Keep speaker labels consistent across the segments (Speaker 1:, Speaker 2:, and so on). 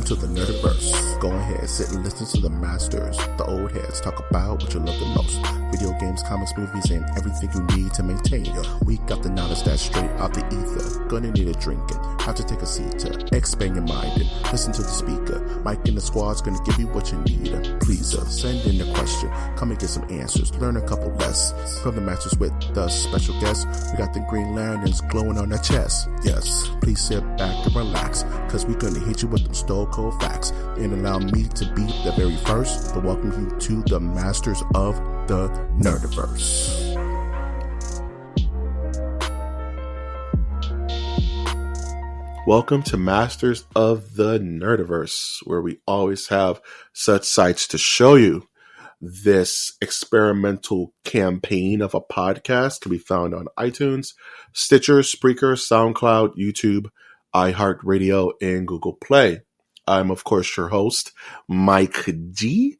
Speaker 1: to the Nerdiverse. Go ahead, sit and listen to the masters, the old heads, talk about what you love the most. Video games, comics, movies, and everything you need to maintain. We got the knowledge that's straight out the ether. Gonna need a drink and have to take a seat to expand your mind and listen to the speaker. Mike and the squad's gonna give you what you need. Please send in a question, come and get some answers, learn a couple lessons from the masters with the special guests. We got the Green Lanterns glowing on their chest. Yes, please sit back and relax, cause we're gonna hit you with them stone cold facts. And allow me to be the very first to welcome you to the masters of the Nerdiverse. Welcome to Masters of the Nerdiverse, where we always have such sights to show you. This experimental campaign of a podcast can be found on iTunes, Stitcher, Spreaker, SoundCloud, YouTube, iHeartRadio, and Google Play. I'm, of course, your host, Mike G.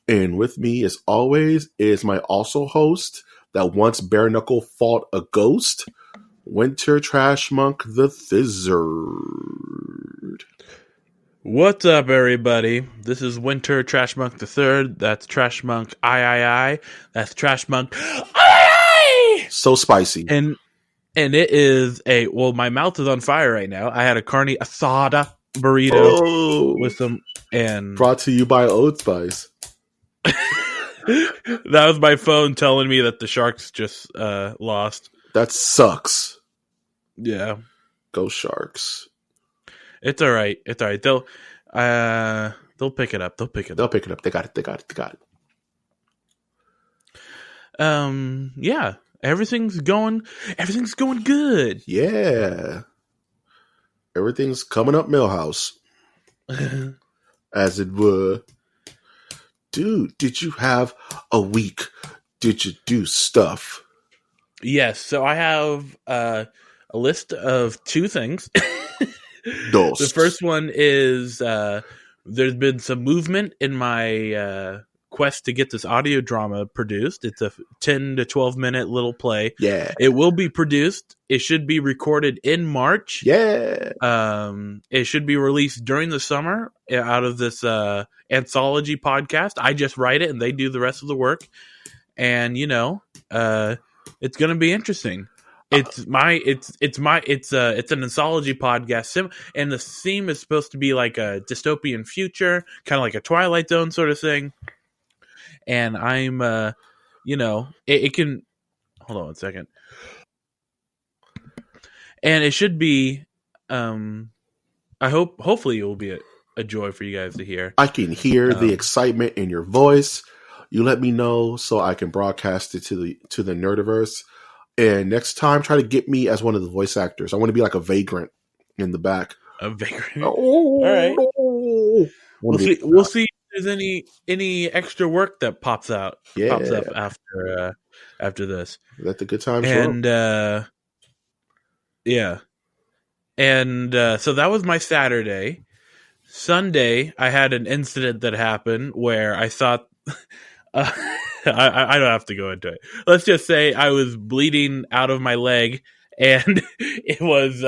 Speaker 1: And with me, as always, is my also host that once bare knuckle fought a ghost, Winter Trash Monk the Thizzard.
Speaker 2: What's up, everybody? This is Winter Trash Monk the Third. That's Trash Monk I. That's Trash Monk I.
Speaker 1: So spicy.
Speaker 2: And it is my mouth is on fire right now. I had a carne asada burrito with some, and
Speaker 1: brought to you by Old Spice.
Speaker 2: That was my phone telling me that the Sharks just lost.
Speaker 1: That sucks.
Speaker 2: Yeah.
Speaker 1: Go Sharks.
Speaker 2: It's all right. It's all right. They'll pick it up. They'll pick it up.
Speaker 1: They got it.
Speaker 2: Yeah. Everything's going good.
Speaker 1: Yeah. Everything's coming up Millhouse. As it were. Dude, did you have a week? Did you do stuff?
Speaker 2: Yes. So I have a list of two things. The first one is there's been some movement in my quest to get this audio drama produced. It's a 10 to 12 minute little play.
Speaker 1: Yeah.
Speaker 2: It will be produced. It should be recorded in March.
Speaker 1: Yeah.
Speaker 2: It should be released during the summer out of this anthology podcast. I just write it and they do the rest of the work. And it's going to be interesting. It's an anthology podcast, and the theme is supposed to be like a dystopian future, kind of like a Twilight Zone sort of thing. And I'm, it can hold on one second, and it should be. Hopefully, it will be a joy for you guys to hear.
Speaker 1: I can hear the excitement in your voice. You let me know so I can broadcast it to the Nerdiverse. And next time, try to get me as one of the voice actors. I want to be like a vagrant in the back.
Speaker 2: A vagrant. All right. We'll see if there's any extra work that pops up after this.
Speaker 1: Let the good times
Speaker 2: roll. Yeah. And so that was my Saturday. Sunday, I had an incident that happened where I thought. I don't have to go into it. Let's just say I was bleeding out of my leg, and it was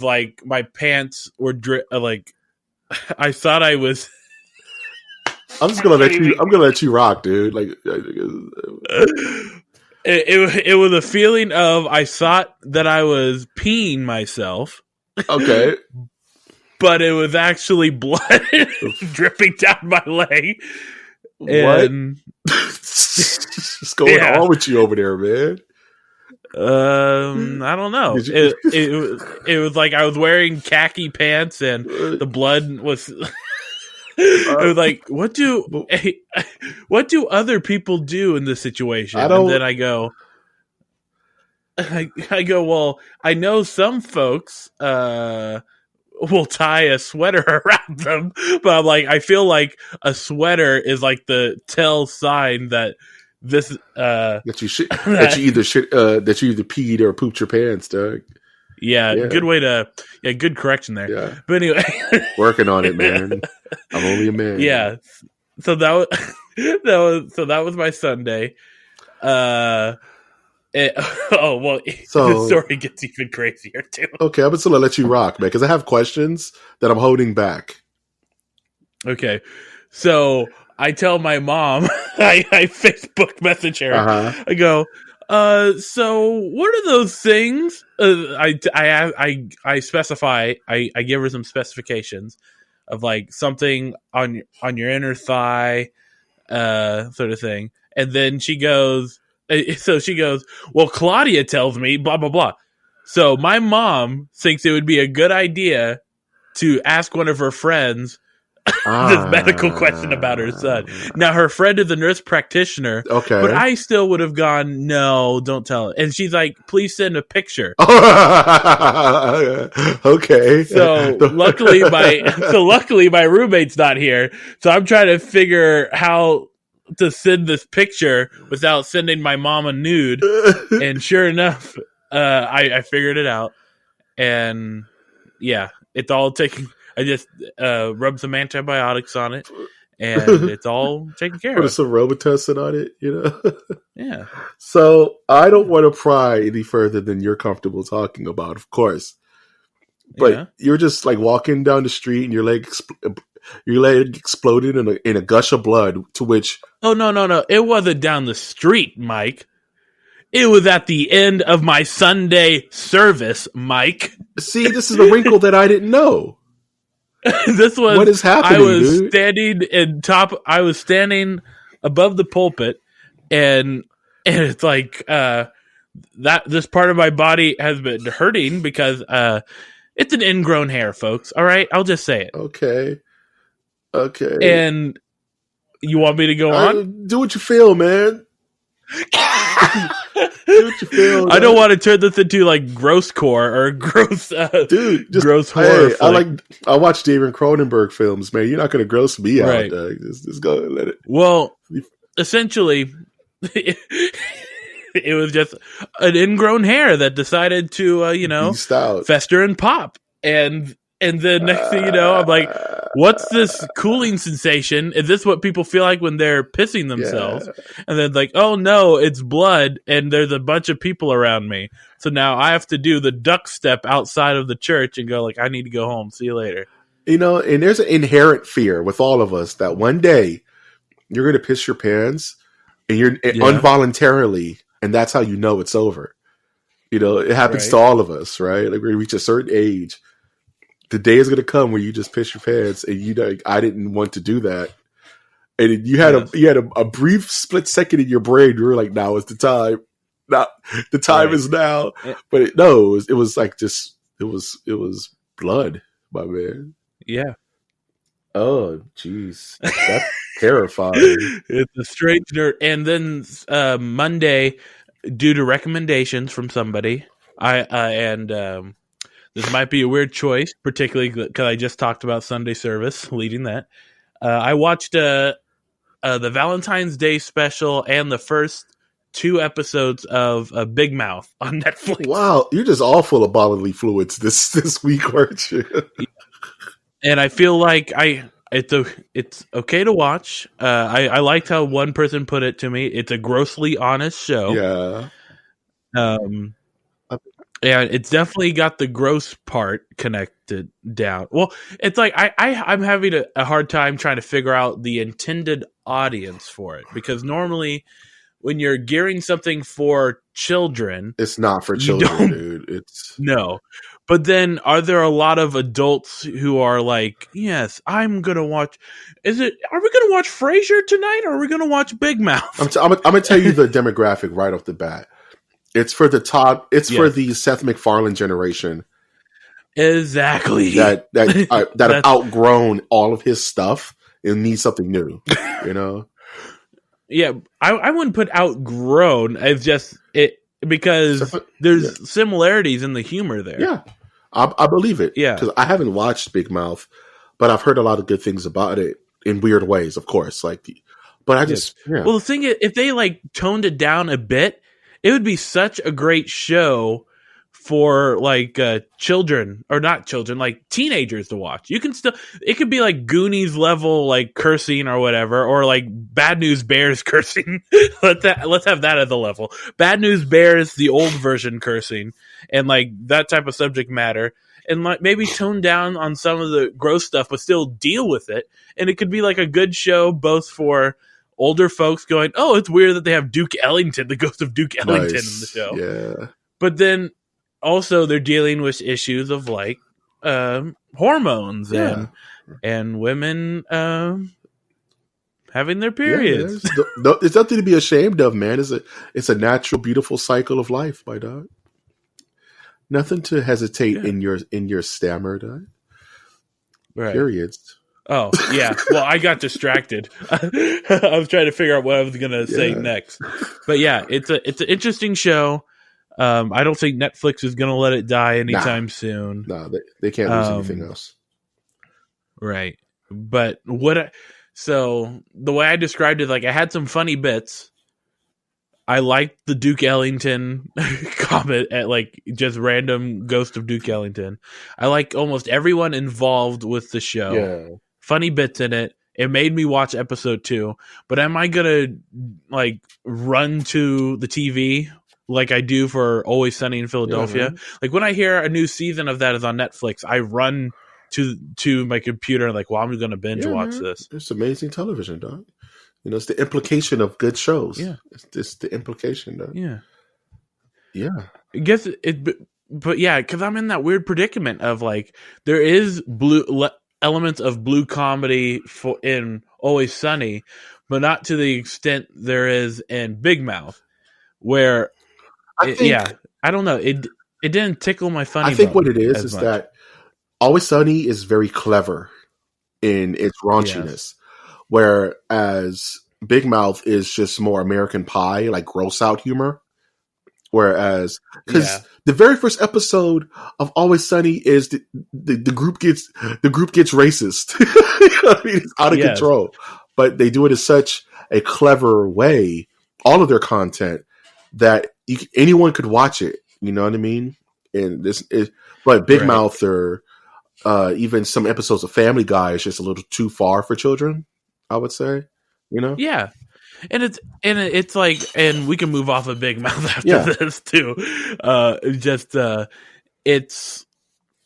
Speaker 2: like my pants were I thought I was.
Speaker 1: I'm just gonna let you. I'm gonna let you rock, dude. Like
Speaker 2: it was a feeling of I thought that I was peeing myself.
Speaker 1: Okay.
Speaker 2: But it was actually blood dripping down my leg.
Speaker 1: What? What's going on with you over there, man?
Speaker 2: I don't know. It was like I was wearing khaki pants, and the blood was. It was like, what do other people do in this situation? And then I go. Well, I know some folks. Will tie a sweater around them, but I'm like, I feel like a sweater is like the tell sign that this that you either peed or pooped your pants, Doug. Yeah, good way to good correction there. Yeah. But anyway,
Speaker 1: working on it, man. I'm only a man.
Speaker 2: Yeah. So that was my Sunday. Oh well, the
Speaker 1: So,
Speaker 2: story gets even crazier too.
Speaker 1: okay, I'm just gonna let you rock, man, because I have questions that I'm holding back.
Speaker 2: Okay, so I tell my mom, I Facebook message her.
Speaker 1: Uh
Speaker 2: I go, so what are those things? I specify. I give her some specifications of like something on your inner thigh, sort of thing. And then she goes, well, Claudia tells me, blah, blah, blah. So my mom thinks it would be a good idea to ask one of her friends this medical question about her son. Now, her friend is a nurse practitioner, but
Speaker 1: Okay.
Speaker 2: I still would have gone, no, don't tell it. And she's like, please send a picture.
Speaker 1: Okay.
Speaker 2: So luckily my roommate's not here. So I'm trying to figure how to send this picture without sending my mom a nude. And sure enough, I figured it out. And yeah, it's all taken. I just rubbed some antibiotics on it, and it's all taken care
Speaker 1: Put
Speaker 2: of.
Speaker 1: some Robitussin on it,
Speaker 2: Yeah.
Speaker 1: So I don't want to pry any further than you're comfortable talking about, of course. But you're just like walking down the street and your leg exploded in a gush of blood. To which,
Speaker 2: oh no, it wasn't down the street, Mike. It was at the end of my Sunday service, Mike.
Speaker 1: see, this is the wrinkle that I didn't know.
Speaker 2: This was
Speaker 1: what is happening.
Speaker 2: I was standing above the pulpit, and it's like that. This part of my body has been hurting because it's an ingrown hair, folks. All right, I'll just say it.
Speaker 1: Okay.
Speaker 2: And you want me to go on?
Speaker 1: Do what you feel, man. Do what you feel.
Speaker 2: I don't want to turn this into like gross core or gross, gross horror.
Speaker 1: I watch David Cronenberg films, man. You're not going to gross me out, Doug. Just go and let it.
Speaker 2: Well, essentially, it was just an ingrown hair that decided to, fester and pop, and then next thing you know, I'm like, what's this cooling sensation? Is this what people feel like when they're pissing themselves? Yeah. And then like, oh no, it's blood, and there's a bunch of people around me. So now I have to do the duck step outside of the church and go like, I need to go home. See you later.
Speaker 1: And there's an inherent fear with all of us that one day you're going to piss your pants and you're involuntarily, and that's how you know it's over. It happens to all of us, right? Like we reach a certain age. The day is going to come where you just piss your pants, and I didn't want to do that. And you had a brief split second in your brain. You were like, "Now is the time. Now the time is now." Yeah. But it was like just it was blood, my man.
Speaker 2: Yeah.
Speaker 1: Oh, jeez, that's terrifying.
Speaker 2: It's a strange nerd. And then Monday, due to recommendations from somebody, this might be a weird choice, particularly because I just talked about Sunday service, leading that. I watched the Valentine's Day special and the first 2 episodes of Big Mouth on Netflix.
Speaker 1: Wow, you're just all full of bodily fluids this week, weren't you?
Speaker 2: And I feel like it's okay to watch. I liked how one person put it to me. It's a grossly honest show.
Speaker 1: Yeah.
Speaker 2: Yeah, it's definitely got the gross part connected down. Well, it's like I'm having a hard time trying to figure out the intended audience for it, because normally when you're gearing something for children,
Speaker 1: it's not for children, dude. It's
Speaker 2: no. But then, are there a lot of adults who are like, yes, I'm going to watch. Are we going to watch Frasier tonight, or are we going to watch Big Mouth?
Speaker 1: I'm going to tell you the demographic right off the bat. It's for the for the Seth MacFarlane generation.
Speaker 2: Exactly.
Speaker 1: That have outgrown all of his stuff and need something new,
Speaker 2: Yeah, I wouldn't put outgrown as just it, because there's similarities in the humor there.
Speaker 1: Yeah, I believe it.
Speaker 2: Yeah,
Speaker 1: because I haven't watched Big Mouth, but I've heard a lot of good things about it in weird ways, of course. But I just
Speaker 2: well, the thing is, if they toned it down a bit, it would be such a great show for like children, or not children, like teenagers to watch. You can still, it could be like Goonies level like cursing or whatever, or like Bad News Bears cursing. Let's have that at the level. Bad News Bears, the old version cursing, and like that type of subject matter, and like maybe tone down on some of the gross stuff, but still deal with it. And it could be like a good show both for older folks going, oh, it's weird that they have Duke Ellington, the ghost of Duke Ellington, in the show.
Speaker 1: Yeah.
Speaker 2: But then also they're dealing with issues of like hormones and women having their periods.
Speaker 1: Yeah, it's nothing to be ashamed of, man. It's a natural, beautiful cycle of life, my dog. Nothing to hesitate in your stammer, dog.
Speaker 2: Right.
Speaker 1: Periods.
Speaker 2: Oh, yeah. Well, I got distracted. I was trying to figure out what I was going to say next. But yeah, it's an interesting show. I don't think Netflix is going to let it die anytime soon.
Speaker 1: No, they can't lose anything else.
Speaker 2: Right. But so the way I described it, like I had some funny bits. I liked the Duke Ellington comment at like just random ghost of Duke Ellington. I like almost everyone involved with the show.
Speaker 1: Yeah.
Speaker 2: Funny bits in it. It made me watch episode 2. But am I gonna like run to the TV like I do for Always Sunny in Philadelphia?
Speaker 1: Yeah,
Speaker 2: like when I hear a new season of that is on Netflix, I run to my computer and like, well, I'm gonna binge watch this.
Speaker 1: It's amazing television, dog. You know, it's the implication of good shows.
Speaker 2: Yeah,
Speaker 1: it's the implication, dog. Yeah.
Speaker 2: I guess but yeah, because I'm in that weird predicament of like there is elements of blue comedy in Always Sunny, but not to the extent there is in Big Mouth, where I don't know, it didn't tickle my funny.
Speaker 1: I think what it is that Always Sunny is very clever in its raunchiness, whereas Big Mouth is just more American Pie, like gross out humor. Whereas, because the very first episode of Always Sunny is the group gets racist. You know what I mean? It's out of control, but they do it in such a clever way. All of their content that anyone could watch it. You know what I mean? And this is, but Big Mouth or even some episodes of Family Guy is just a little too far for children, I would say. You know?
Speaker 2: Yeah. And it's like, and we can move off of Big Mouth after this too.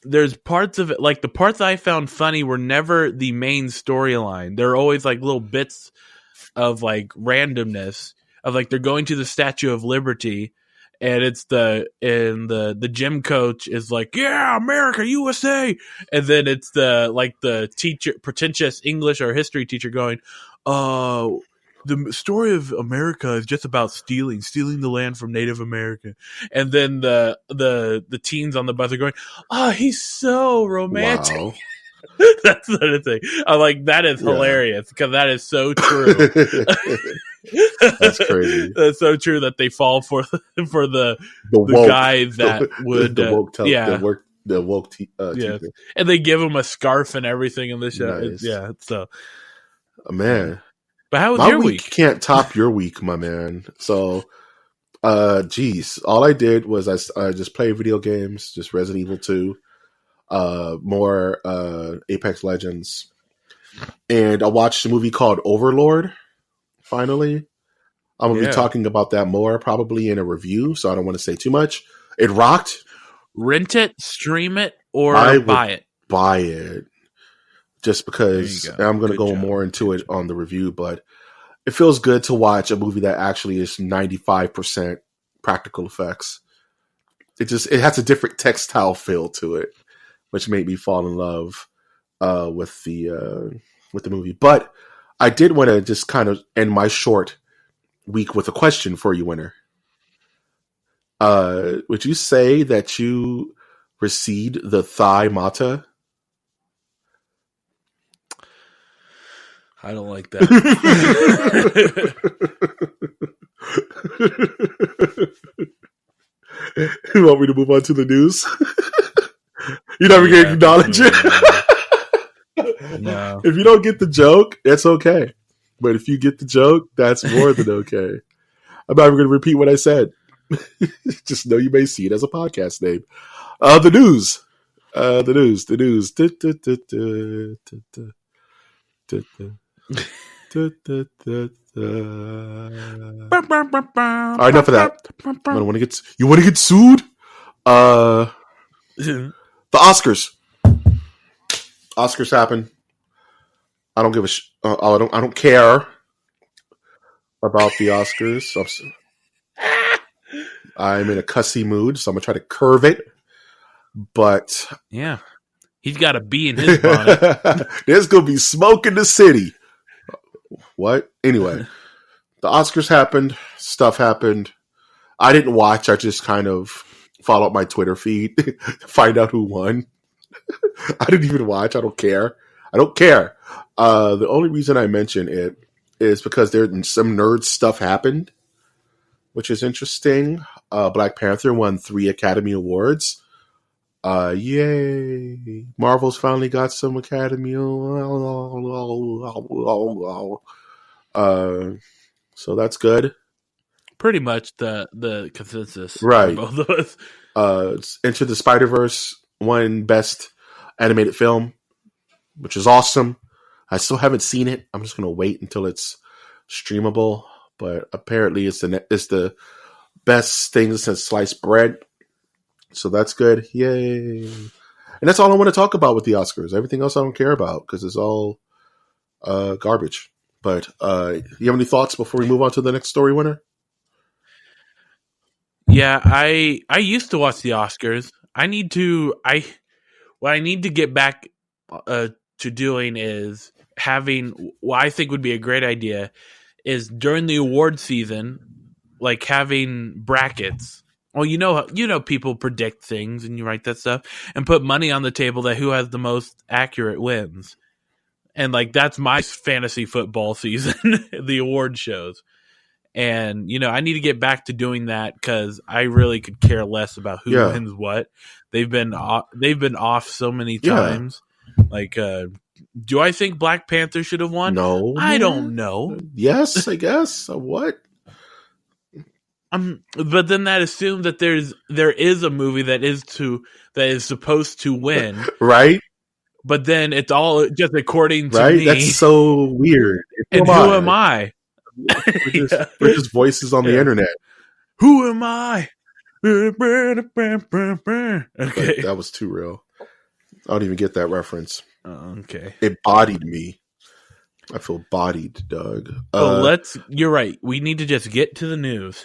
Speaker 2: There's parts of it, like the parts I found funny were never the main storyline. They're always like little bits of like randomness of like they're going to the Statue of Liberty, and it's the gym coach is like, yeah, America, USA, and then it's the teacher, pretentious English or history teacher going, the story of America is just about stealing the land from Native American. And then the teens on the bus are going, oh, he's so romantic.
Speaker 1: Wow.
Speaker 2: That's the thing. I'm like, that is hilarious because that is so true.
Speaker 1: That's crazy.
Speaker 2: That's so true that they fall for the guy that would the woke teacher. And they give him a scarf and everything in the show.
Speaker 1: Nice.
Speaker 2: So
Speaker 1: man.
Speaker 2: But how was your week?
Speaker 1: Can't top your week, my man. So, all I did was I just played video games, just Resident Evil 2, more Apex Legends, and I watched a movie called Overlord. Finally, I'm gonna be talking about that more probably in a review, so I don't want to say too much. It rocked.
Speaker 2: Rent it, stream it, or buy it.
Speaker 1: Buy it. Just because I'm going to go more into it on the review, but it feels good to watch a movie that actually is 95% practical effects. It has a different textile feel to it, which made me fall in love with the movie. But I did want to just kind of end my short week with a question for you, Winner. Would you say that you received the thigh mata?
Speaker 2: I don't like that.
Speaker 1: You want me to move on to the news? You're never going to acknowledge it?
Speaker 2: No.
Speaker 1: If you don't get the joke, that's okay. But if you get the joke, that's more than okay. I'm not even going to repeat what I said. Just know you may see it as a podcast name. The news. The news. All right, enough of that. I don't want to get. You want to get sued? The Oscars. Oscars happen. I don't give a. I don't care about the Oscars. I'm in a cussy mood, so I'm gonna try to curve it. But
Speaker 2: yeah, he's got a bee in his bonnet.
Speaker 1: There's gonna be smoke in the city. What? Anyway, the Oscars happened. Stuff happened. I didn't watch. I just kind of followed my Twitter feed to find out who won. I didn't even watch. I don't care. The only reason I mention it is because some nerd stuff happened, which is interesting. Black Panther won 3 Academy Awards. Yay. Marvel's finally got some Academy. So that's good.
Speaker 2: Pretty much the consensus.
Speaker 1: Right.
Speaker 2: For both of us.
Speaker 1: Into the Spider-Verse won Best Animated Film, which is awesome. I still haven't seen it. I'm just going to wait until it's streamable. But apparently it's the best thing since sliced bread. So that's good. Yay. And that's all I want to talk about with the Oscars. Everything else I don't care about because it's all garbage. But you have any thoughts before we move on to the next story winner?
Speaker 2: Yeah, I used to watch the Oscars. What I need to get back to doing is having what I think would be a great idea is during the award season, like having brackets. Well, you know, people predict things and you write that stuff and put money on the table that who has the most accurate wins. And like, that's my fantasy football season, the award shows. And, I need to get back to doing that because I really could care less about who wins what. They've been off so many times. Yeah. Like, do I think Black Panther should have won?
Speaker 1: No.
Speaker 2: I don't know.
Speaker 1: Yes, I guess. What?
Speaker 2: But then that assumes that there is a movie that is supposed to win.
Speaker 1: Right?
Speaker 2: But then it's all just according to
Speaker 1: me.
Speaker 2: That's
Speaker 1: so weird.
Speaker 2: And who am I?
Speaker 1: We're just voices on the internet.
Speaker 2: Who am I? Okay.
Speaker 1: That was too real. I don't even get that reference.
Speaker 2: Okay.
Speaker 1: It bodied me. I feel bodied, Doug.
Speaker 2: You're right. We need to just get to the news.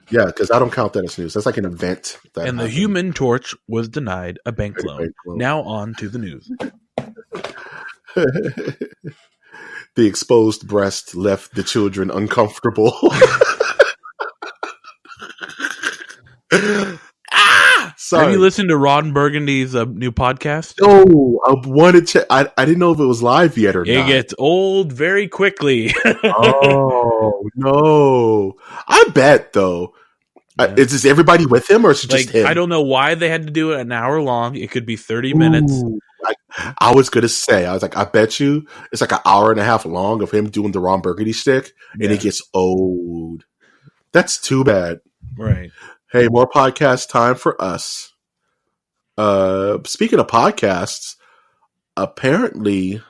Speaker 1: Yeah, because I don't count that as news. That's like an event.
Speaker 2: And the Human Torch was denied a bank loan. Now on to the news.
Speaker 1: The exposed breast left the children uncomfortable. Sorry.
Speaker 2: Have you listened to Ron Burgundy's new podcast?
Speaker 1: Oh, I wanted to. I didn't know if it was live yet or not.
Speaker 2: It gets old very quickly.
Speaker 1: Oh, no. I bet, though. Yeah. Is this everybody with him or is it just him?
Speaker 2: I don't know why they had to do it an hour long. It could be 30 minutes.
Speaker 1: I was going to say, I bet you it's like an hour and a half long of him doing the Ron Burgundy shtick, and it gets old. That's too bad.
Speaker 2: Right.
Speaker 1: Hey, more podcast time for us. Speaking of podcasts, apparently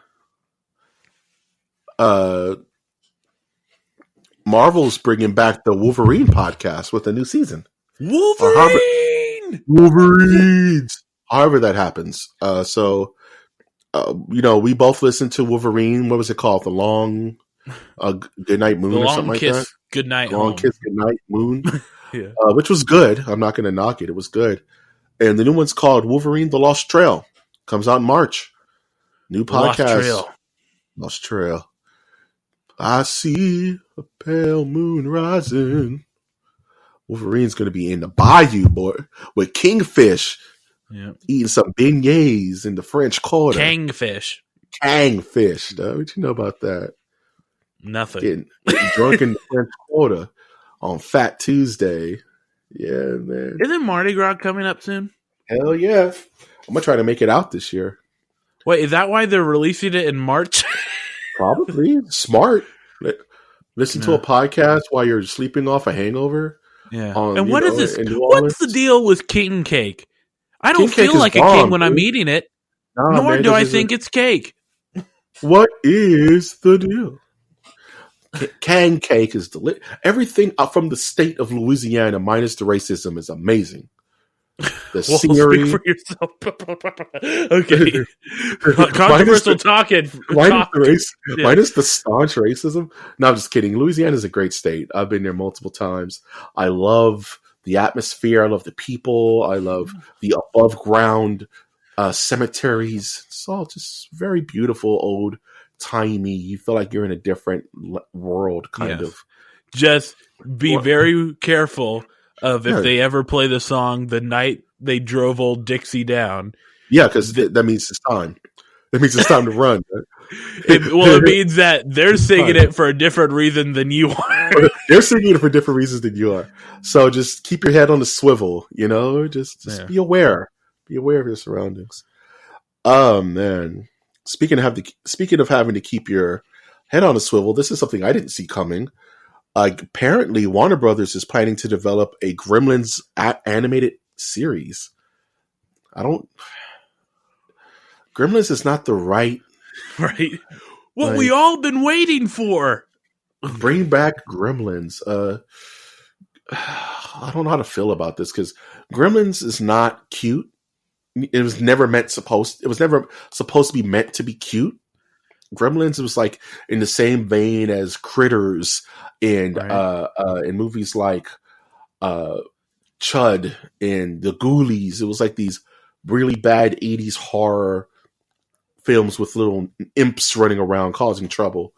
Speaker 1: Marvel's bringing back the Wolverine podcast with a new season. Wolverines! However that happens. We both listened to Wolverine. What was it called? The Long Goodnight Moon or something like that?
Speaker 2: Goodnight
Speaker 1: Long
Speaker 2: Home.
Speaker 1: Kiss Goodnight Moon.
Speaker 2: Yeah.
Speaker 1: Which was good. I'm not going to knock it. It was good. And the new one's called Wolverine: The Lost Trail. Comes out in March. New podcast. Lost Trail. I see a pale moon rising. Wolverine's going to be in the bayou, boy, with Kingfish.
Speaker 2: Yeah.
Speaker 1: Eating some beignets in the French Quarter.
Speaker 2: Kangfish.
Speaker 1: What you know about that?
Speaker 2: Nothing.
Speaker 1: Getting drunk in the French Quarter on Fat Tuesday. Yeah, man.
Speaker 2: Isn't Mardi Gras coming up soon?
Speaker 1: Hell yeah. I'm going to try to make it out this year.
Speaker 2: Wait, is that why they're releasing it in March?
Speaker 1: Probably. Smart. Listen to a podcast while you're sleeping off a hangover.
Speaker 2: Yeah.
Speaker 1: on
Speaker 2: And what is this?
Speaker 1: in New
Speaker 2: What's the
Speaker 1: Orleans.
Speaker 2: deal with king cake? I don't
Speaker 1: King cake
Speaker 2: feel
Speaker 1: is
Speaker 2: like a king
Speaker 1: bomb,
Speaker 2: when I'm
Speaker 1: dude.
Speaker 2: eating it,
Speaker 1: Nah,
Speaker 2: nor
Speaker 1: man,
Speaker 2: do
Speaker 1: this
Speaker 2: I
Speaker 1: is
Speaker 2: think it's cake.
Speaker 1: what is the deal? Can cake is everything from the state of Louisiana, minus the racism, is amazing. The
Speaker 2: Well, speak for
Speaker 1: scenery,
Speaker 2: yourself. Okay.
Speaker 1: minus
Speaker 2: Controversial
Speaker 1: the
Speaker 2: talking.
Speaker 1: minus
Speaker 2: Talk.
Speaker 1: the race,
Speaker 2: Yeah.
Speaker 1: minus the staunch racism. No, I'm just kidding. Louisiana is a great state. I've been there multiple times. I love the atmosphere. I love the people. I love the above ground cemeteries. It's all just very beautiful, old timey. You feel like you're in a different world, kind
Speaker 2: Yes.
Speaker 1: of.
Speaker 2: Just be very careful of if
Speaker 1: Yeah,
Speaker 2: they ever play the song "The Night They Drove Old Dixie Down."
Speaker 1: yeah, because that means it's time. That means it's time to run.
Speaker 2: It means that they're singing
Speaker 1: Time.
Speaker 2: it for a different reason than you are.
Speaker 1: They're singing it for different reasons than you are. So just keep your head on the swivel, you know? Just
Speaker 2: Yeah.
Speaker 1: be aware. Be aware of your surroundings. Oh man. Speaking of having to keep your head on a swivel, this is something I didn't see coming. Apparently Warner Brothers is planning to develop a Gremlins animated series. Gremlins is not the right
Speaker 2: Right. What we all been waiting for.
Speaker 1: bring back Gremlins. I don't know how to feel about this because Gremlins is not cute. It was never supposed to be meant to be cute. Gremlins was like in the same vein as Critters and
Speaker 2: Right.
Speaker 1: in movies like Chud and the Ghoulies. It was like these really bad 80s horror films with little imps running around causing trouble.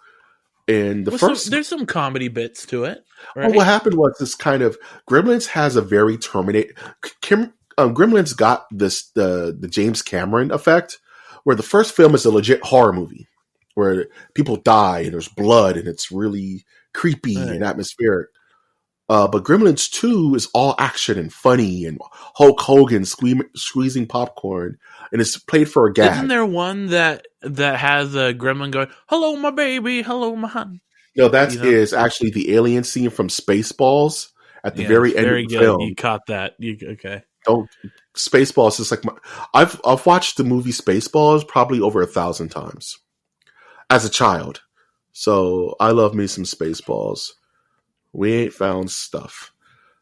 Speaker 1: And
Speaker 2: There's some comedy bits to it, right?
Speaker 1: well, what happened was this kind of Gremlins has a very Gremlins got the James Cameron effect, where the first film is a legit horror movie, where people die and there's blood and it's really creepy and atmospheric. But Gremlins 2 is all action and funny and Hulk Hogan squeezing popcorn, and it's played for a gag.
Speaker 2: Isn't there one that has a gremlin going, "Hello, my baby. Hello, my hun"?
Speaker 1: No, that is actually the alien scene from Spaceballs at the very end of the film.
Speaker 2: You caught that. Okay.
Speaker 1: Spaceballs is like I've watched the movie Spaceballs probably over 1,000 times as a child, so I love me some Spaceballs. We ain't found stuff.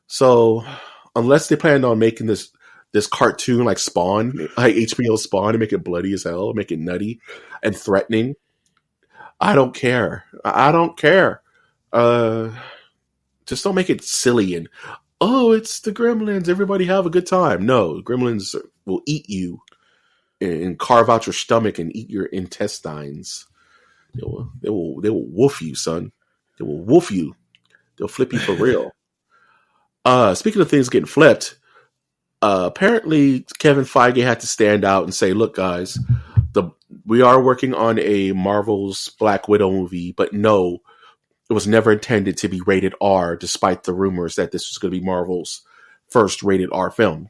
Speaker 1: So unless they plan on making this cartoon like Spawn, like HBO Spawn, and make it bloody as hell, make it nutty and threatening, I don't care. I don't care. Just don't make it silly and it's the Gremlins. Everybody have a good time. No, Gremlins will eat you and carve out your stomach and eat your intestines. They will woof you, son. They will woof you. They'll flip you for real. Speaking of things getting flipped, apparently Kevin Feige had to stand out and say, "Look, guys, we are working on a Marvel's Black Widow movie, but no, it was never intended to be rated R, despite the rumors that this was going to be Marvel's first rated R film."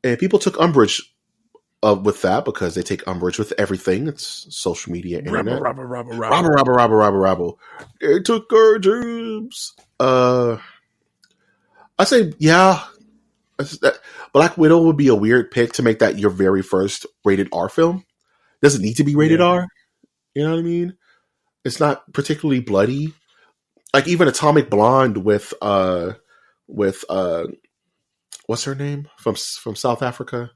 Speaker 1: And people took umbrage with that because they take umbrage with everything. It's social media, internet. Rabble. They took our jobs. I say, yeah. Black Widow would be a weird pick to make that your very first rated R film. Doesn't need to be rated R. You know what I mean? It's not particularly bloody. Like even Atomic Blonde with what's her name from South Africa?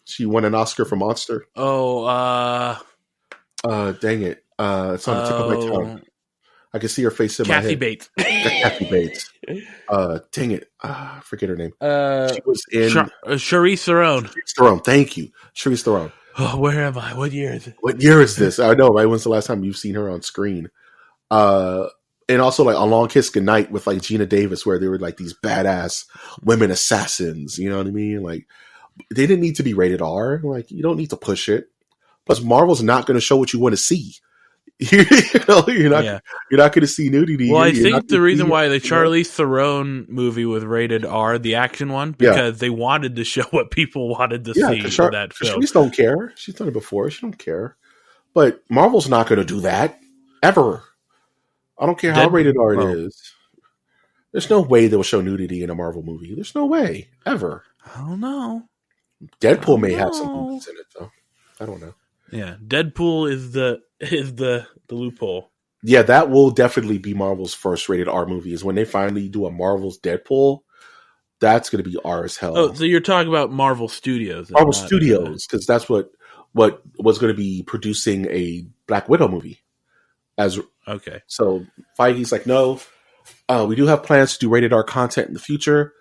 Speaker 1: She won an Oscar for Monster. Dang it! It's on the tip of my tongue. I can see her face in my head. Kathy Bates. Dang it! I forget her name. She was in
Speaker 2: Charlize Theron.
Speaker 1: Thank you, Charlize Theron.
Speaker 2: Oh, where am I? What year is it?
Speaker 1: What year is this? I know, right? When's the last time you've seen her on screen? And also like A Long Kiss Goodnight with like Gina Davis, where they were like these badass women assassins. You know what I mean? Like they didn't need to be rated R. Like you don't need to push it. Plus, Marvel's not going to show what you want to see. You're not going to see nudity.
Speaker 2: Well, I think the reason why the Charlize Theron movie was rated R, the action one, because they wanted to show what people wanted to see in that film.
Speaker 1: Charlize don't care. She's done it before. She don't care. But Marvel's not going to do that ever. I don't care how rated R it is. There's no way they'll show nudity in a Marvel movie. There's no way ever.
Speaker 2: I don't know.
Speaker 1: Deadpool may have some movies in it though. I don't know.
Speaker 2: Yeah, Deadpool is the loophole.
Speaker 1: Yeah, that will definitely be Marvel's first rated R movie. Is when they finally do a Marvel's Deadpool. That's going to be R as hell.
Speaker 2: Oh, so you're talking about Marvel Studios?
Speaker 1: Marvel Studios, because that's what was going to be producing a Black Widow movie.
Speaker 2: Okay.
Speaker 1: So Feige's like, no, we do have plans to do rated R content in the future,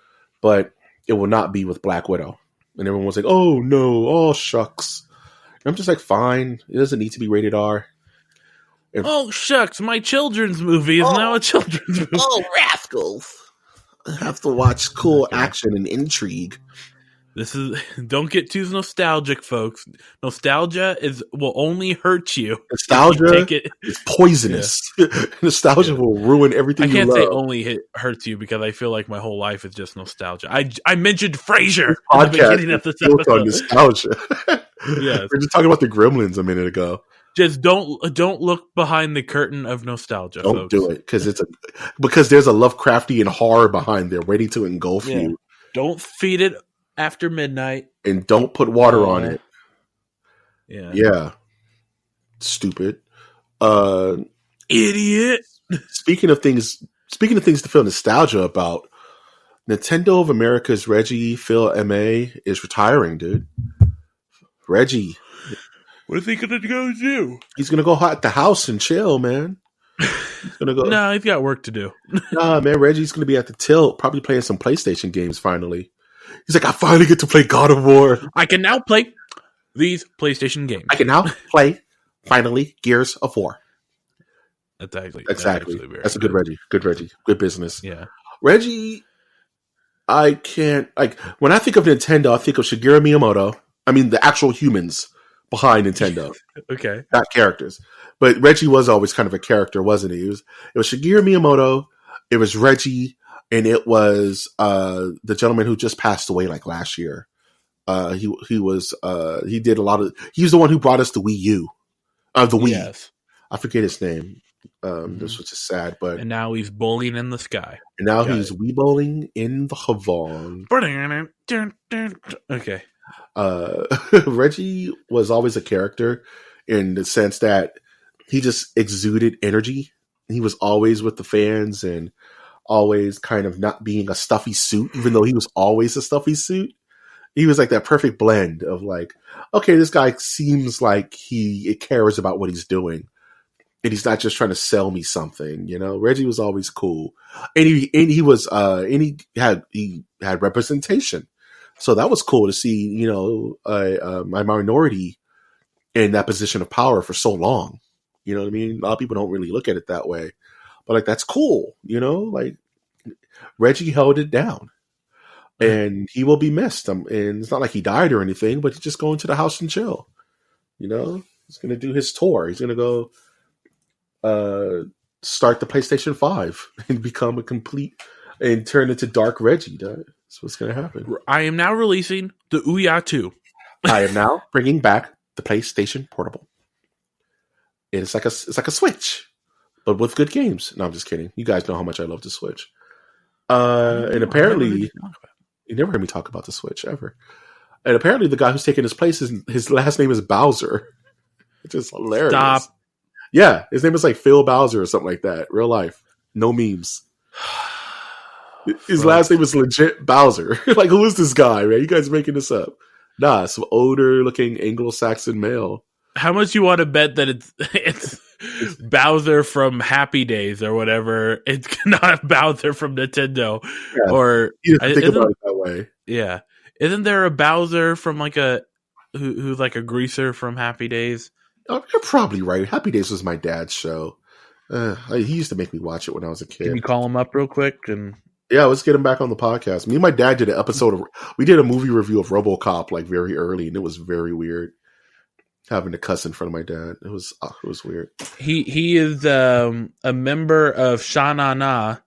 Speaker 1: but it will not be with Black Widow. And everyone was like, oh no, oh shucks. And I'm just like, fine, it doesn't need to be rated R.
Speaker 2: And, oh shucks, my children's movie is now a children's movie.
Speaker 1: Oh rascals. I have to watch cool action and intrigue.
Speaker 2: Don't get too nostalgic, folks. Nostalgia will only hurt you.
Speaker 1: Nostalgia is poisonous. Yeah. Nostalgia will ruin everything you love. I
Speaker 2: can't say only hurts you because I feel like my whole life is just nostalgia. I mentioned Frasier at the beginning of this episode.
Speaker 1: On nostalgia. Yes. We're just talking about the Gremlins a minute ago.
Speaker 2: Just don't look behind the curtain of nostalgia.
Speaker 1: Don't do it because there's a Lovecraftian horror behind there waiting to engulf you.
Speaker 2: Don't feed it after midnight,
Speaker 1: and don't put water on it.
Speaker 2: Yeah.
Speaker 1: Stupid.
Speaker 2: Idiot.
Speaker 1: Speaking of things to feel nostalgia about, Nintendo of America's Reggie Fils-Aimé is retiring, dude. Reggie.
Speaker 2: What is he gonna go do?
Speaker 1: He's gonna go at the house and chill, man. He's gonna go.
Speaker 2: No, he's got work to do.
Speaker 1: Nah, man, Reggie's gonna be at the tilt, probably playing some PlayStation games finally. He's like, I finally get to play God of War.
Speaker 2: I can now play these PlayStation games.
Speaker 1: I can now play, finally, Gears of War.
Speaker 2: Exactly.
Speaker 1: That's a good Reggie. Good Reggie. Good business.
Speaker 2: Yeah.
Speaker 1: Reggie, I can't, when I think of Nintendo, I think of Shigeru Miyamoto. I mean, the actual humans behind Nintendo.
Speaker 2: Okay.
Speaker 1: Not characters. But Reggie was always kind of a character, wasn't he? It was Shigeru Miyamoto, it was Reggie, and it was the gentleman who just passed away last year. He was the one who brought us the Wii U. The Wii. Yes. I forget his name. This was just sad, but
Speaker 2: and now he's bowling in the sky.
Speaker 1: And now he's Wii bowling in the Havon.
Speaker 2: Okay.
Speaker 1: Reggie was always a character in the sense that he just exuded energy. He was always with the fans and always kind of not being a stuffy suit, even though he was always a stuffy suit. He was like that perfect blend of okay, this guy seems like he cares about what he's doing. And he's not just trying to sell me something, Reggie was always cool. And he had representation. So that was cool to see, my minority in that position of power for so long. You know what I mean? A lot of people don't really look at it that way. But that's cool, Reggie held it down. And he will be missed. And it's not like he died or anything, but he's just going to the house and chill. He's going to do his tour. He's going to go start the PlayStation 5 and become a complete and turn into Dark Reggie. That's what's going to happen.
Speaker 2: I am now releasing the Ouya 2.
Speaker 1: I am now bringing back the PlayStation Portable. It's like a Switch, but with good games. No, I'm just kidding. You guys know how much I love the Switch. And apparently, you never heard me talk about the Switch ever. And apparently, the guy who's taking his place his last name is Bowser. It's just hilarious. Stop. Yeah, his name is Phil Bowser or something like that. Real life, no memes. His last name is legit Bowser. Who is this guy, man? You guys making this up? Nah, some older looking Anglo-Saxon male.
Speaker 2: How much you want to bet that it's Bowser from Happy Days or whatever? It's not Bowser from Nintendo.
Speaker 1: Yeah,
Speaker 2: or
Speaker 1: you have to think about it that way.
Speaker 2: Yeah. Isn't there a Bowser from who's like a greaser from Happy Days?
Speaker 1: Oh, you're probably right. Happy Days was my dad's show. He used to make me watch it when I was a kid.
Speaker 2: Can you call him up real quick?
Speaker 1: Yeah, let's get him back on the podcast. Me and my dad did an episode we did a movie review of RoboCop very early, and it was very weird having to cuss in front of my dad. It was weird. He
Speaker 2: is a member of Sha-Na Na,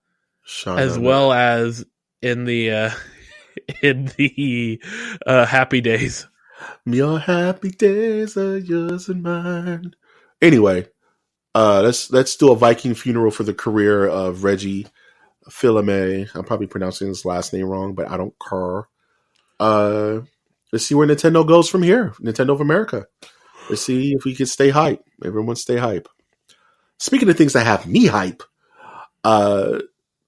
Speaker 2: as well as in the Happy Days.
Speaker 1: Your happy days are yours and mine. Anyway, let's do a Viking funeral for the career of Reggie. Filame. I'm probably pronouncing his last name wrong, but I don't care. Let's see where Nintendo goes from here. Nintendo of America. Let's see if we can stay hype. Everyone stay hype. Speaking of things that have me hype, The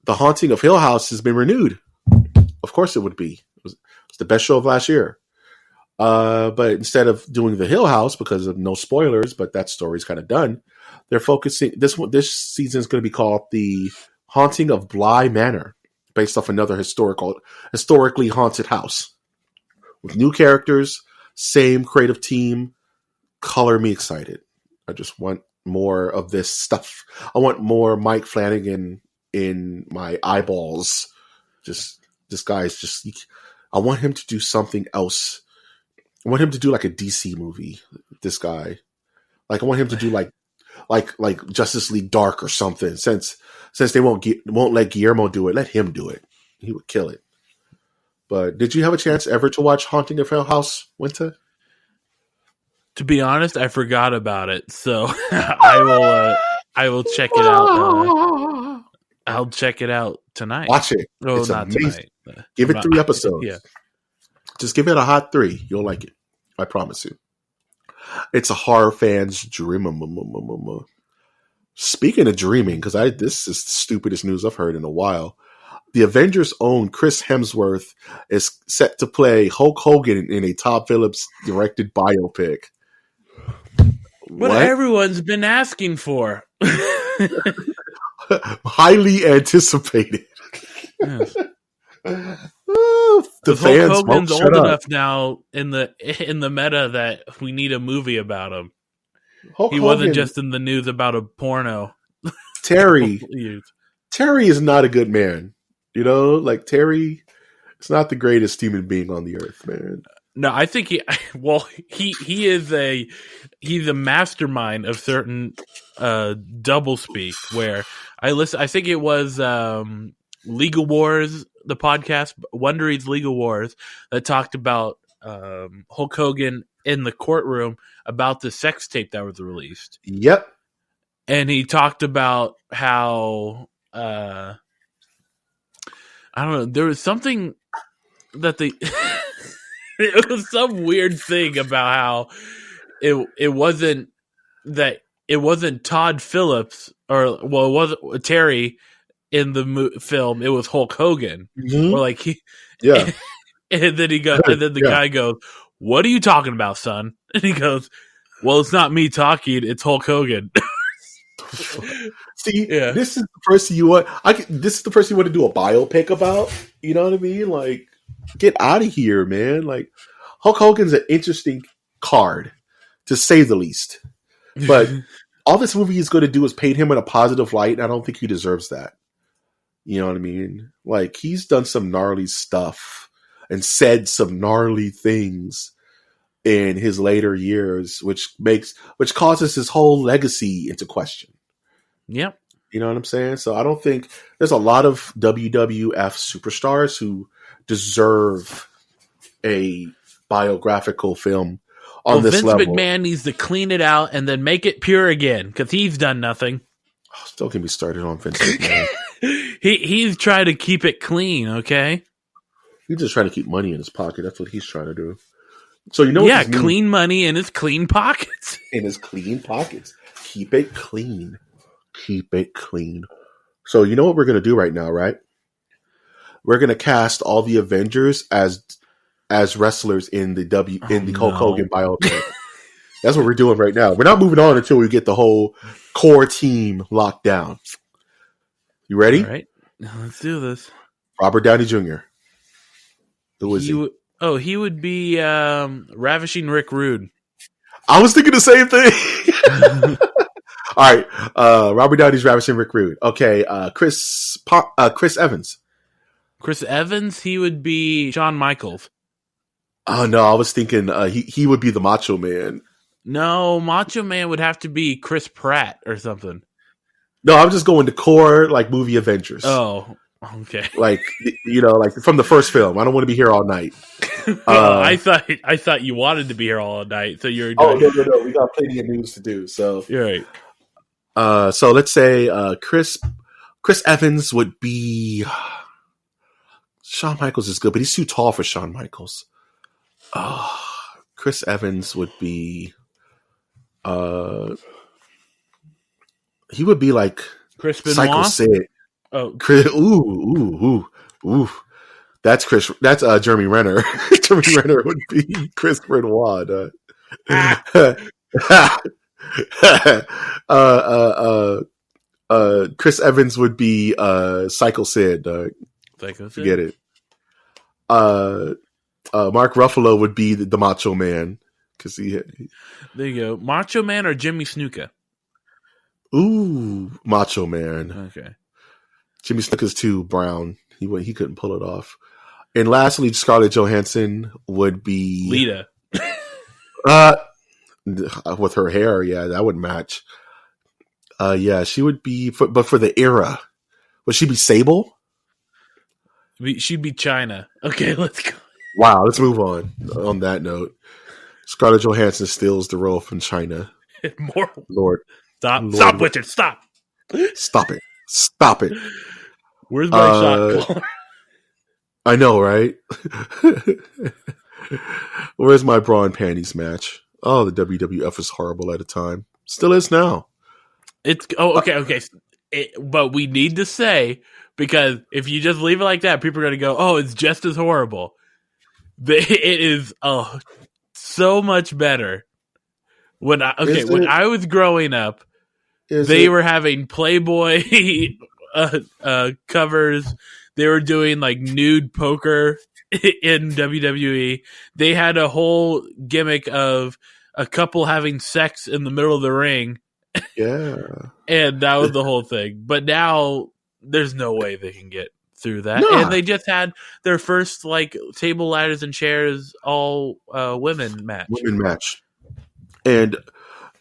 Speaker 1: Haunting of Hill House has been renewed. Of course it would be. It's the best show of last year. But instead of doing the Hill House, because of no spoilers, but that story's kind of done, they're focusing. This season is going to be called The Haunting of Bly Manor, based off another historically haunted house. With new characters, same creative team, color me excited. I just want more of this stuff. I want more Mike Flanagan in my eyeballs. Just this guy's just. I want him to do something else. I want him to do like a DC movie. This guy, like I want him to do like Justice League Dark or something. Since they won't let Guillermo do it, let him do it. He would kill it. But did you have a chance ever to watch Haunting of Hill House, Winter?
Speaker 2: To be honest, I forgot about it, so I will check it out. I'll check it out tonight.
Speaker 1: Watch it.
Speaker 2: Oh,
Speaker 1: it's
Speaker 2: not
Speaker 1: amazing.
Speaker 2: tonight.
Speaker 1: Give it 3 episodes.
Speaker 2: Yeah.
Speaker 1: Just give it a hot 3. You'll like it. I promise you. It's a horror fan's dream. Speaking of dreaming, because this is the stupidest news I've heard in a while. The Avengers' own Chris Hemsworth is set to play Hulk Hogan in a Todd Phillips directed biopic.
Speaker 2: What everyone's been asking for.
Speaker 1: Highly anticipated.
Speaker 2: Yes.
Speaker 1: The fans
Speaker 2: Hulk Hogan's
Speaker 1: won't
Speaker 2: old
Speaker 1: shut up.
Speaker 2: enough now in the meta that we need a movie about him.
Speaker 1: Hulk
Speaker 2: He
Speaker 1: Hogan,
Speaker 2: wasn't just in the news about a porno.
Speaker 1: Terry is not a good man. You know, like Terry is not the greatest human being on the earth, man.
Speaker 2: No, I think he's a mastermind of certain double speak where I think it was Legal Wars, the podcast, Wondery's Legal Wars, that talked about Hulk Hogan in the courtroom about the sex tape that was released.
Speaker 1: Yep.
Speaker 2: And he talked about how I don't know, there was something that it was some weird thing about how it wasn't Todd Phillips it wasn't Terry in the film. It was Hulk Hogan, or like
Speaker 1: yeah.
Speaker 2: And then the guy goes, "What are you talking about, son?" And he goes, "Well, it's not me talking; it's Hulk Hogan."
Speaker 1: See, this is the person you want. This is the person you want to do a biopic about. You know what I mean? Like, get out of here, man. Like, Hulk Hogan's an interesting card, to say the least. But all this movie is going to do is paint him in a positive light, and I don't think he deserves that. You know what I mean? Like, he's done some gnarly stuff and said some gnarly things in his later years, which causes his whole legacy into question.
Speaker 2: Yep.
Speaker 1: You know what I'm saying? So I don't think there's a lot of WWF superstars who deserve a biographical film on this level.
Speaker 2: Vince McMahon needs to clean it out and then make it pure again because he's done nothing.
Speaker 1: Oh, don't get me started on Vince McMahon.
Speaker 2: He's trying to keep it clean, okay?
Speaker 1: He's just trying to keep money in his pocket. That's what he's trying to do. So you know,
Speaker 2: clean money in his clean pockets.
Speaker 1: In his clean pockets, keep it clean. Keep it clean. So you know what we're gonna do right now, right? We're gonna cast all the Avengers as wrestlers in the Hulk Hogan biopic. That's what we're doing right now. We're not moving on until we get the whole core team locked down. You ready?
Speaker 2: All right, let's do this.
Speaker 1: Robert Downey Jr. Who is he?
Speaker 2: He would be Ravishing Rick Rude.
Speaker 1: I was thinking the same thing. All right, Robert Downey's Ravishing Rick Rude. Okay, Chris Evans.
Speaker 2: Chris Evans, he would be Shawn Michaels.
Speaker 1: Oh no, I was thinking he would be the Macho Man.
Speaker 2: No, Macho Man would have to be Chris Pratt or something.
Speaker 1: No, I'm just going to core like movie Avengers.
Speaker 2: Oh, okay.
Speaker 1: Like like from the first film. I don't want to be here all night.
Speaker 2: I thought you wanted to be here all night, so you're.
Speaker 1: Oh no, we got plenty of news to do. So
Speaker 2: you're right.
Speaker 1: So let's say Chris Chris Evans would be. Shawn Michaels is good, but he's too tall for Shawn Michaels. Chris Evans would be. He would be like
Speaker 2: Chris
Speaker 1: Psycho
Speaker 2: Benoit.
Speaker 1: Sid.
Speaker 2: Oh,
Speaker 1: Chris, ooh. That's Chris. That's Jeremy Renner. Jeremy Renner would be Chris Benoit. Chris Evans would be Psycho Sid.
Speaker 2: Psycho Sid.
Speaker 1: Forget it. Mark Ruffalo would be the Macho Man because he.
Speaker 2: There you go, Macho Man or Jimmy Snuka.
Speaker 1: Ooh, Macho Man.
Speaker 2: Okay.
Speaker 1: Jimmy Snuka's too brown. He couldn't pull it off. And lastly, Scarlett Johansson would be
Speaker 2: Lita.
Speaker 1: With her hair, yeah, that would match. Yeah, she would be, but for the era, would she be Sable?
Speaker 2: She'd be China. Okay, let's go.
Speaker 1: Wow, let's move on. On that note, Scarlett Johansson steals the role from China.
Speaker 2: More.
Speaker 1: Lord,
Speaker 2: stop, Richard, stop.
Speaker 1: Stop it.
Speaker 2: Where's my shot caller?
Speaker 1: I know, right? Where's my bra and panties match? Oh, the WWF was horrible at the time. Still is now.
Speaker 2: Okay. But we need to say, because if you just leave it like that, people are going to go, oh, it's just as horrible. It is so much better. When I was growing up, they were having Playboy covers. They were doing like nude poker in WWE. They had a whole gimmick of a couple having sex in the middle of the ring.
Speaker 1: Yeah.
Speaker 2: And that was the whole thing. But now there's no way they can get through that.
Speaker 1: Nah.
Speaker 2: And they just had their first like table, ladders, and chairs all women match.
Speaker 1: And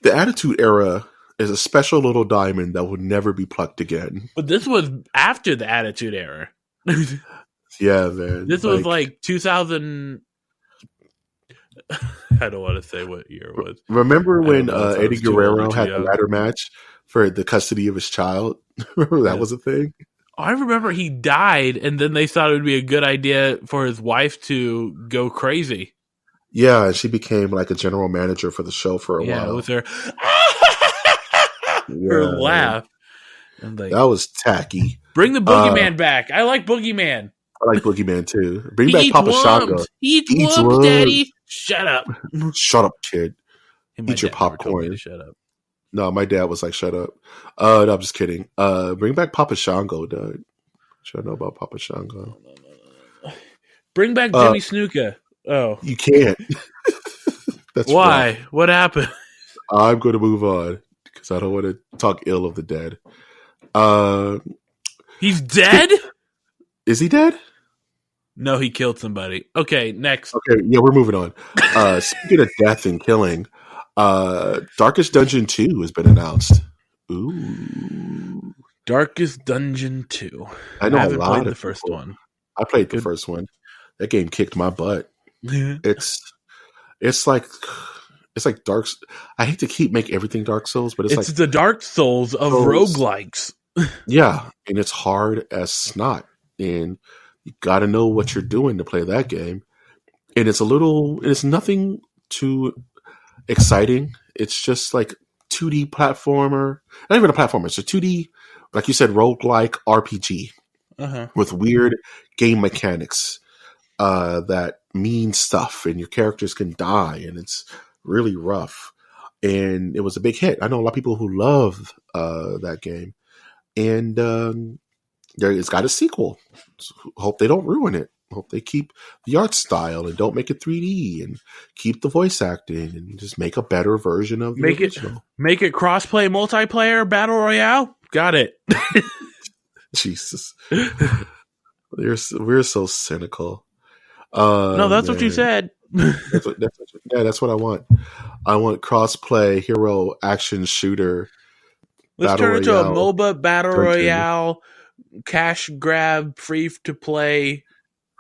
Speaker 1: the Attitude Era is a special little diamond that will never be plucked again.
Speaker 2: But this was after the Attitude Era.
Speaker 1: Yeah, man.
Speaker 2: This was like 2000. I don't want to say what year it was.
Speaker 1: Remember when Eddie Guerrero had the ladder match for the custody of his child? Remember that was a thing?
Speaker 2: I remember he died, and then they thought it would be a good idea for his wife to go crazy.
Speaker 1: Yeah, she became like a general manager for the show for a while.
Speaker 2: With her, her laugh. And like,
Speaker 1: that was tacky.
Speaker 2: Bring the Boogeyman back. I like Boogeyman.
Speaker 1: I like Boogeyman too. Bring back Papa Shango.
Speaker 2: He eats worms, Daddy. Shut up.
Speaker 1: Shut up, kid. Eat your popcorn. Shut up. No, my dad was like, shut up. No, I'm just kidding. Bring back Papa Shango, Doug. Should I know about Papa Shango?
Speaker 2: No. Bring back Jimmy Snuka. Oh.
Speaker 1: You can't. That's
Speaker 2: why?
Speaker 1: Rough.
Speaker 2: What happened?
Speaker 1: I'm going to move on because I don't want to talk ill of the dead.
Speaker 2: He's dead?
Speaker 1: Is he dead?
Speaker 2: No, he killed somebody. Okay, next.
Speaker 1: Okay, yeah, we're moving on. Speaking of death and killing, Darkest Dungeon 2 has been announced. Ooh.
Speaker 2: Darkest Dungeon 2.
Speaker 1: I know
Speaker 2: haven't
Speaker 1: a lot
Speaker 2: played
Speaker 1: of
Speaker 2: the first
Speaker 1: people.
Speaker 2: one.
Speaker 1: I played the first one. That game kicked my butt. It's like Dark. I hate to make everything Dark Souls, but it's like
Speaker 2: the Dark Souls of roguelikes.
Speaker 1: Yeah, and it's hard as snot, and you got to know what you're doing to play that game. And it's nothing too exciting. It's just like 2D platformer. Not even a platformer. It's a 2D, like you said, roguelike RPG with weird game mechanics that mean stuff, and your characters can die, and it's really rough. And it was a big hit. I know a lot of people who love that game. And it's got a sequel. So hope they don't ruin it. Hope they keep the art style and don't make it 3D and keep the voice acting and just make a better version of the original.
Speaker 2: Make it crossplay, multiplayer, battle royale. Got it.
Speaker 1: Jesus, we're so cynical.
Speaker 2: No, that's what you said.
Speaker 1: That's what I want. I want crossplay hero action shooter.
Speaker 2: Let's turn it to a MOBA battle royale, cash grab, free to play,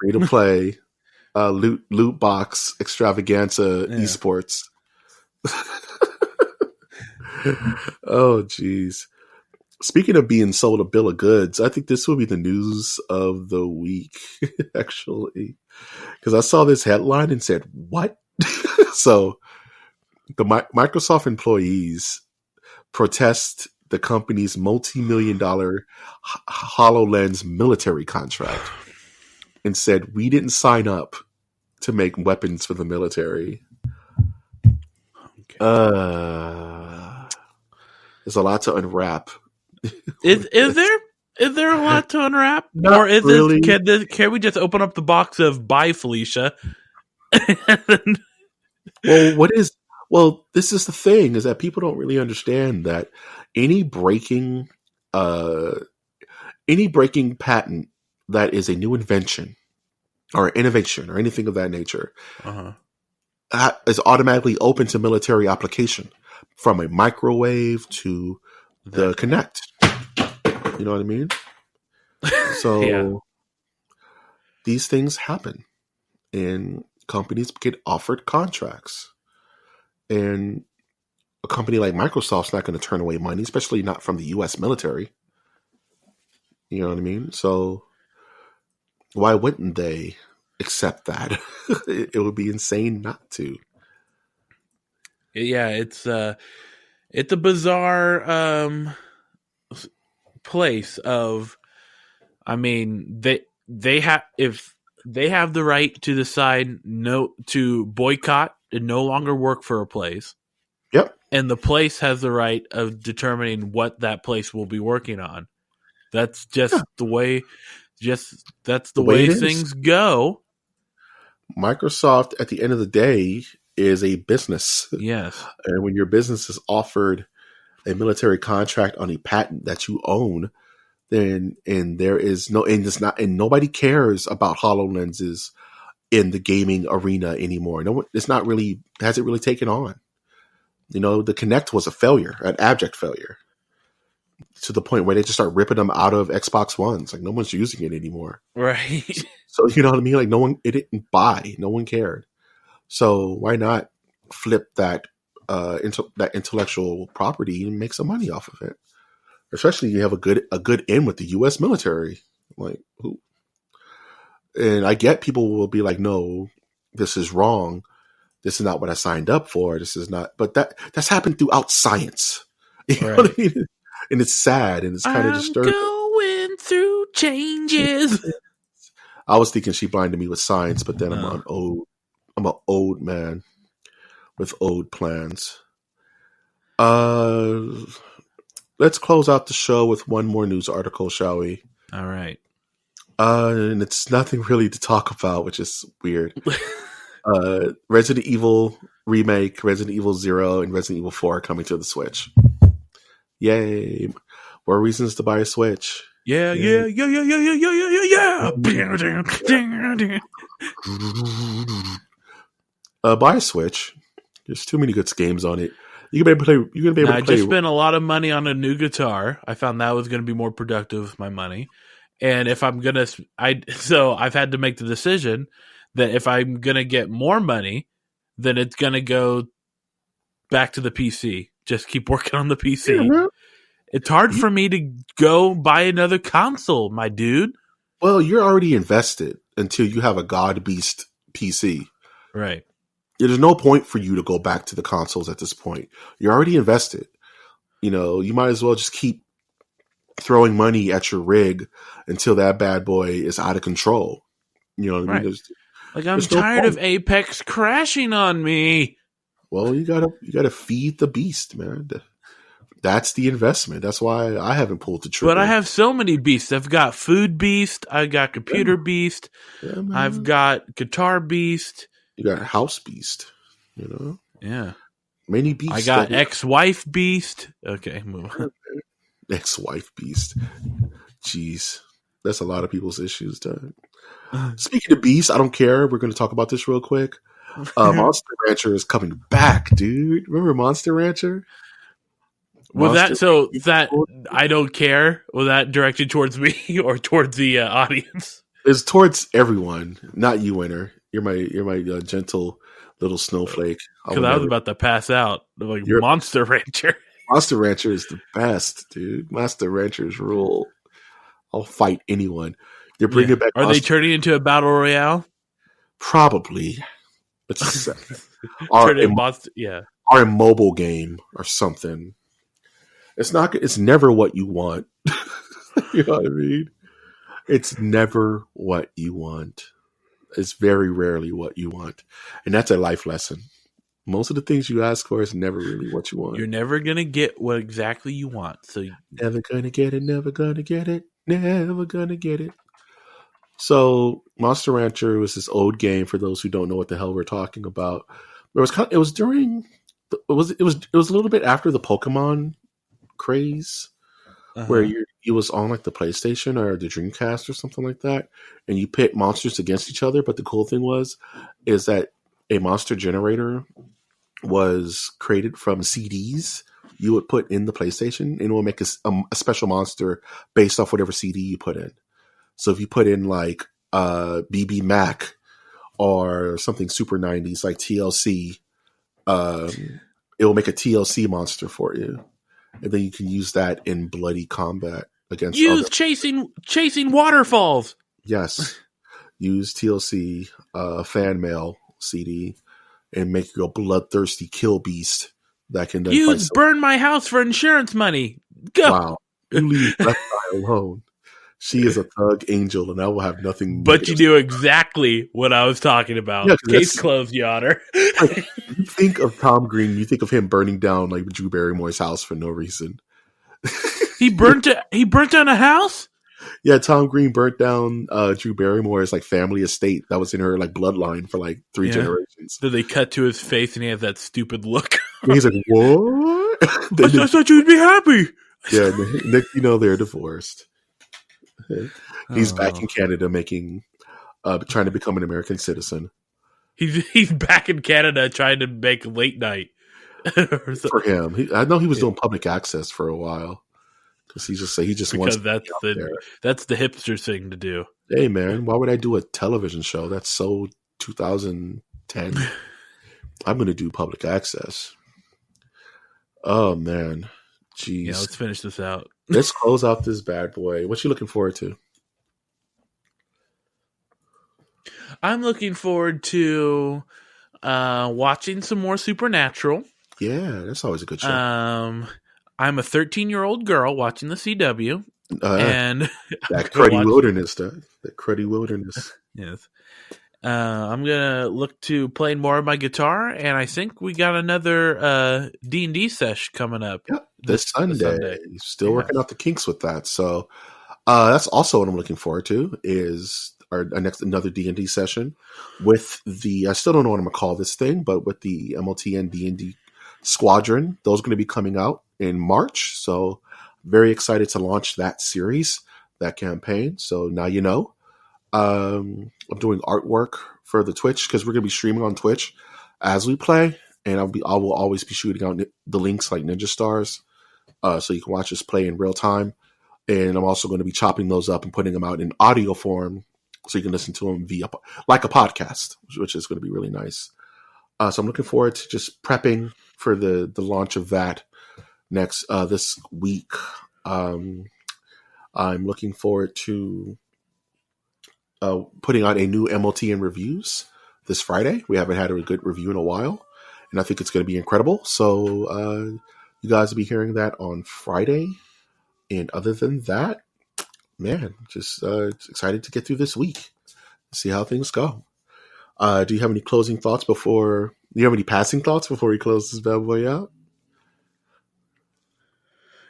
Speaker 2: loot box extravaganza esports. Oh, geez.
Speaker 1: Speaking of being sold a bill of goods, I think this will be the news of the week, actually, because I saw this headline and said, "What?" So the Microsoft employees protest the company's multi-million-dollar HoloLens military contract and said, "We didn't sign up to make weapons for the military."
Speaker 2: Okay.
Speaker 1: There's a lot to unwrap.
Speaker 2: Is there a lot to unwrap,
Speaker 1: Not
Speaker 2: or is
Speaker 1: really.
Speaker 2: can we just open up the box of "Bye, Felicia"?
Speaker 1: Well, this is the thing, is that people don't really understand that any breaking patent that is a new invention or innovation or anything of that nature is automatically open to military application, from a microwave to the Kinect. You know what I mean? So
Speaker 2: Yeah.
Speaker 1: these things happen, and companies get offered contracts. And a company like Microsoft's not going to turn away money, especially not from the U.S. military. You know what I mean? So why wouldn't they accept that? It would be insane not to.
Speaker 2: Yeah, it's a bizarre place of. I mean, they have if they have the right to decide to boycott and no longer work for a place.
Speaker 1: Yep.
Speaker 2: And the place has the right of determining what that place will be working on. That's just the way. That's the way things go.
Speaker 1: Microsoft, at the end of the day, is a business.
Speaker 2: Yes.
Speaker 1: And when your business is offered a military contract on a patent that you own, then there is no, and it's not, and nobody cares about HoloLenses in the gaming arena anymore. No one, it's not really, hasn't really taken on. You know, the Kinect was a failure, an abject failure, to the point where they just start ripping them out of Xbox Ones. Like, no one's using it anymore.
Speaker 2: Right.
Speaker 1: So, you know what I mean? Like, it didn't buy. No one cared. So why not flip that that intellectual property and make some money off of it? Especially you have a good in with the U.S. military. Like, who? And I get people will be like, no, this is wrong. This is not what I signed up for. This is not. But that's happened throughout science. You know what I mean? And it's sad, and it's kind of disturbing.
Speaker 2: Going through changes.
Speaker 1: I was thinking she blinded me with science, but then I'm an old man with old plans. Let's close out the show with one more news article, shall we?
Speaker 2: All right.
Speaker 1: And it's nothing really to talk about, which is weird. Resident Evil remake, Resident Evil 0, and Resident Evil 4 are coming to the Switch. Yay. More reasons to buy a Switch.
Speaker 2: Yeah.
Speaker 1: Buy a Switch. There's too many good games on it. You're gonna be able to play.
Speaker 2: I just spent a lot of money on a new guitar. I found that was going to be more productive with my money. And if I'm gonna, I've had to make the decision that if I'm gonna get more money, then it's gonna go back to the PC. Just keep working on the PC. Yeah, it's hard for me to go buy another console, my dude.
Speaker 1: Well, you're already invested until you have a God Beast PC.
Speaker 2: Right.
Speaker 1: There's no point for you to go back to the consoles at this point. You're already invested. You know, you might as well just keep throwing money at your rig until that bad boy is out of control. You know what I mean?
Speaker 2: Like, I'm tired of Apex crashing on me.
Speaker 1: Well, you gotta feed the beast, man. That's the investment. That's why I haven't pulled the trigger.
Speaker 2: But I have so many beasts. I've got food beast. I've got computer beast. Yeah, I've got guitar beast.
Speaker 1: You got house beast. You know.
Speaker 2: Yeah.
Speaker 1: Many beasts.
Speaker 2: I got ex-wife beast. Okay, move on.
Speaker 1: Ex-wife beast. Jeez, that's a lot of people's issues, Doug. Speaking of beasts, I don't care. We're going to talk about this real quick. Monster Rancher is coming back, dude. Remember Monster Rancher?
Speaker 2: I don't care. Was that directed towards me or towards the audience?
Speaker 1: It's towards everyone, not you, Winter. You're my gentle little snowflake.
Speaker 2: Because I was about to pass out. Like, Monster Rancher.
Speaker 1: Monster Rancher is the best, dude. Monster Ranchers rule. I'll fight anyone. They're bringing back.
Speaker 2: Are they turning into a battle royale?
Speaker 1: Probably. It's
Speaker 2: Turn it monster. Yeah.
Speaker 1: Or a mobile game or something. It's not. It's never what you want. You know what I mean? It's never what you want. It's very rarely what you want, and that's a life lesson. Most of the things you ask for is never really what you want.
Speaker 2: You're never gonna get what exactly you want. So
Speaker 1: never gonna get it. Never gonna get it. Never gonna get it. So Monster Rancher was this old game. For those who don't know what the hell we're talking about, it was a little bit after the Pokemon craze, where it was on like the PlayStation or the Dreamcast or something like that, and you pit monsters against each other. But the cool thing is that a monster generator was created from CDs you would put in the PlayStation, and it will make a special monster based off whatever CD you put in. So if you put in like BB Mac or something super 90s like TLC, it will make a TLC monster for you. And then you can use that in bloody combat against
Speaker 2: chasing waterfalls.
Speaker 1: Yes. Use TLC fan mail CD and make your bloodthirsty kill beast that can then
Speaker 2: burn my house for insurance money. Go.
Speaker 1: Wow. You leave Left Eye alone. She is a thug angel, and I will have nothing.
Speaker 2: But you knew exactly what I was talking about. Yeah, case closed, Your Honor.
Speaker 1: Like, you think of Tom Green, you think of him burning down like Drew Barrymore's house for no reason.
Speaker 2: He burnt down a house?
Speaker 1: Yeah, Tom Green burnt down Drew Barrymore's like family estate that was in her like bloodline for like 3 generations.
Speaker 2: Then they cut to his face, and he has that stupid look.
Speaker 1: And he's like, "What?"
Speaker 2: I thought you'd be happy.
Speaker 1: Yeah, Nick, they're divorced. He's back in Canada trying to become an American citizen.
Speaker 2: He's back in Canada trying to make late night.
Speaker 1: For him. I know he was doing public access for a while. Because he just wants to
Speaker 2: that's the hipster thing to do.
Speaker 1: Hey man, why would I do a television show? That's so 2010. I'm going to do public access. Oh man. Jeez.
Speaker 2: Yeah, let's finish this out.
Speaker 1: Let's close out this bad boy. What you looking forward to?
Speaker 2: I'm looking forward to watching some more Supernatural.
Speaker 1: Yeah, that's always a good show.
Speaker 2: I'm a 13-year-old girl watching the CW. And
Speaker 1: that cruddy wilderness. That cruddy wilderness.
Speaker 2: Yes. I'm going to look to playing more of my guitar, and I think we got another D&D sesh coming up.
Speaker 1: Yep, this Sunday. Still working out the kinks with that. So that's also what I'm looking forward to is our another D&D session with I still don't know what I'm going to call this thing, but with the MOTN D&D Squadron. Those are going to be coming out in March. So very excited to launch that series, that campaign. So now you know. I'm doing artwork for the Twitch because we're going to be streaming on Twitch as we play, and I will always be shooting out the links like Ninja Stars, so you can watch us play in real time. And I'm also going to be chopping those up and putting them out in audio form, so you can listen to them via like a podcast, which is going to be really nice. So I'm looking forward to just prepping for the launch of that next this week. I'm looking forward to putting out a new MOTN reviews this Friday. We haven't had a good review in a while, and I think it's going to be incredible. So you guys will be hearing that on Friday. And other than that, man, just excited to get through this week, see how things go. Do you have any closing thoughts do you have any passing thoughts before we close this bad boy out?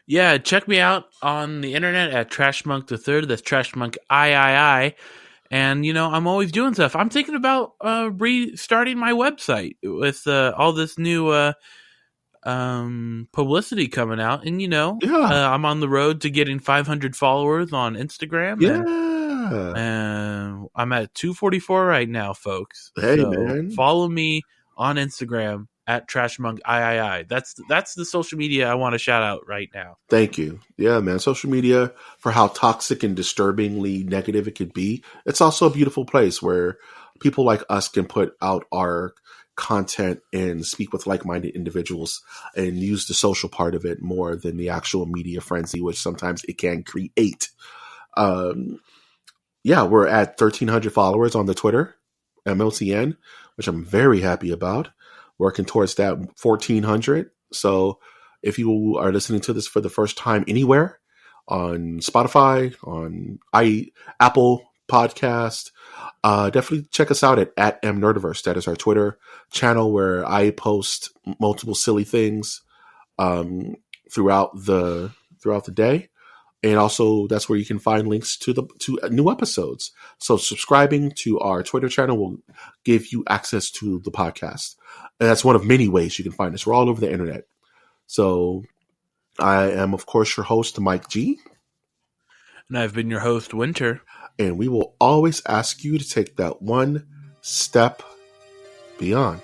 Speaker 2: Yeah, check me out on the internet at Trashmonk the Third. That's Trashmonk III. And, I'm always doing stuff. I'm thinking about restarting my website with all this new publicity coming out. And, I'm on the road to getting 500 followers on Instagram.
Speaker 1: Yeah.
Speaker 2: And I'm at 244 right now, folks.
Speaker 1: Hey, man.
Speaker 2: Follow me on Instagram at Trashmonk III. That's the social media I want to shout out right now.
Speaker 1: Thank you. Yeah, man. Social media, for how toxic and disturbingly negative it could be, it's also a beautiful place where people like us can put out our content and speak with like-minded individuals and use the social part of it more than the actual media frenzy, which sometimes it can create. Um, yeah, we're at 1,300 followers on the Twitter, MOTN, which I'm very happy about. Working towards that 1,400. So if you are listening to this for the first time anywhere, on Spotify, on Apple Podcast, definitely check us out at MNerdiverse. That is our Twitter channel where I post multiple silly things throughout the day. And also, that's where you can find links to new episodes. So subscribing to our Twitter channel will give you access to the podcast. And that's one of many ways you can find us. We're all over the internet. So I am, of course, your host, Mike G.
Speaker 2: And I've been your host, Winter.
Speaker 1: And we will always ask you to take that one step beyond.